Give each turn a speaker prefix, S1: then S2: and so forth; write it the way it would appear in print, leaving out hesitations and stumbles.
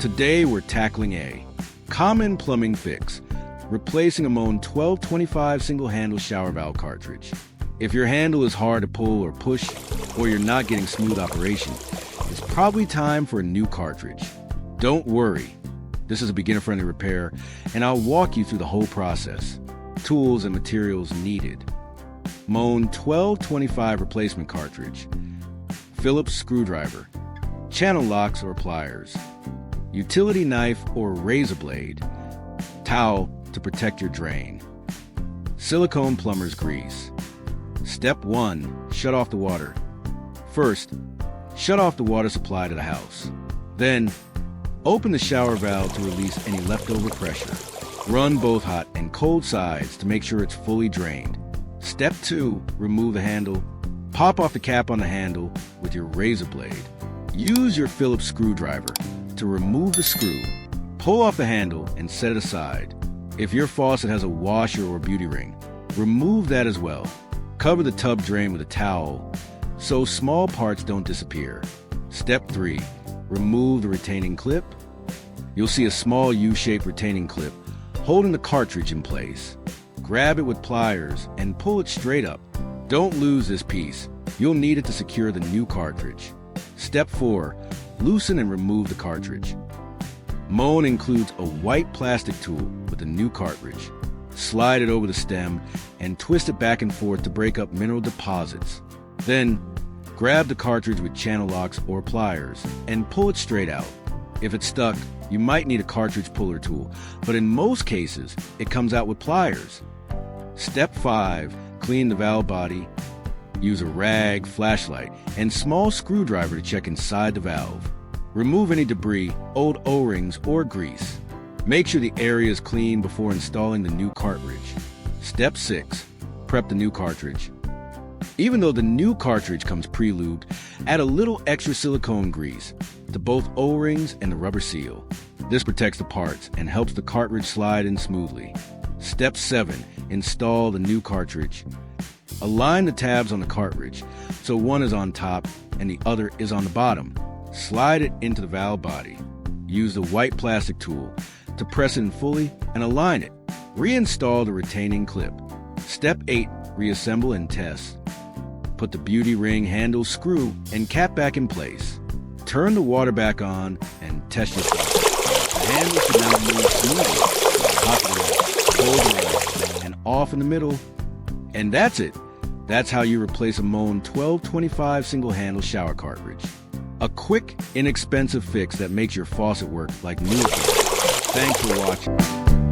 S1: Today we're tackling a common plumbing fix, replacing a Moen 1225 single-handle shower valve cartridge. If your handle is hard to pull or push, or you're not getting smooth operation, it's probably time for a new cartridge. Don't worry, this is a beginner-friendly repair, and I'll walk you through the whole process. Tools and materials needed. Moen 1225 replacement cartridge, Phillips screwdriver, channel locks or pliers, utility knife or razor blade, towel to protect your drain, silicone plumber's grease. Step 1. Shut off the water. First, shut off the water supply to the house. Then, open the shower valve to release any leftover pressure. Run both hot and cold sides to make sure it's fully drained. Step 2. Remove the handle. Pop off the cap on the handle with your razor blade. Use your Phillips screwdriver to remove the screw. Pull off the handle and set it aside. If your faucet has a washer or beauty ring, remove that as well. Cover the tub drain with a towel so small parts don't disappear. Step 3. Remove the retaining clip. You'll see a small U-shaped retaining clip holding the cartridge in place. Grab it with pliers and pull it straight up. Don't lose this piece. You'll need it to secure the new cartridge. Step 4. Loosen and remove the cartridge. Moen includes a white plastic tool with the new cartridge. Slide it over the stem and twist it back and forth to break up mineral deposits. Then, grab the cartridge with channel locks or pliers and pull it straight out. If it's stuck, you might need a cartridge puller tool, but in most cases, it comes out with pliers. Step 5. Clean the valve body. Use a rag, flashlight, and small screwdriver to check inside the valve. Remove any debris, old O-rings, or grease. Make sure the area is clean before installing the new cartridge. Step 6. Prep the new cartridge. Even though the new cartridge comes pre-lubed, add a little extra silicone grease to both O-rings and the rubber seal. This protects the parts and helps the cartridge slide in smoothly. Step 7. Install the new cartridge. Align the tabs on the cartridge so one is on top and the other is on the bottom. Slide it into the valve body. Use the white plastic tool to press it in fully and align it. Reinstall the retaining clip. Step 8. Reassemble and test. Put the beauty ring, handle, screw, and cap back in place. Turn the water back on and test your faucet. The handle should now move smoothly. Hot water, cold water, and off in the middle. And that's it. That's how you replace a Moen 1225 single-handle shower cartridge. A quick, inexpensive fix that makes your faucet work like new again. Thanks for watching.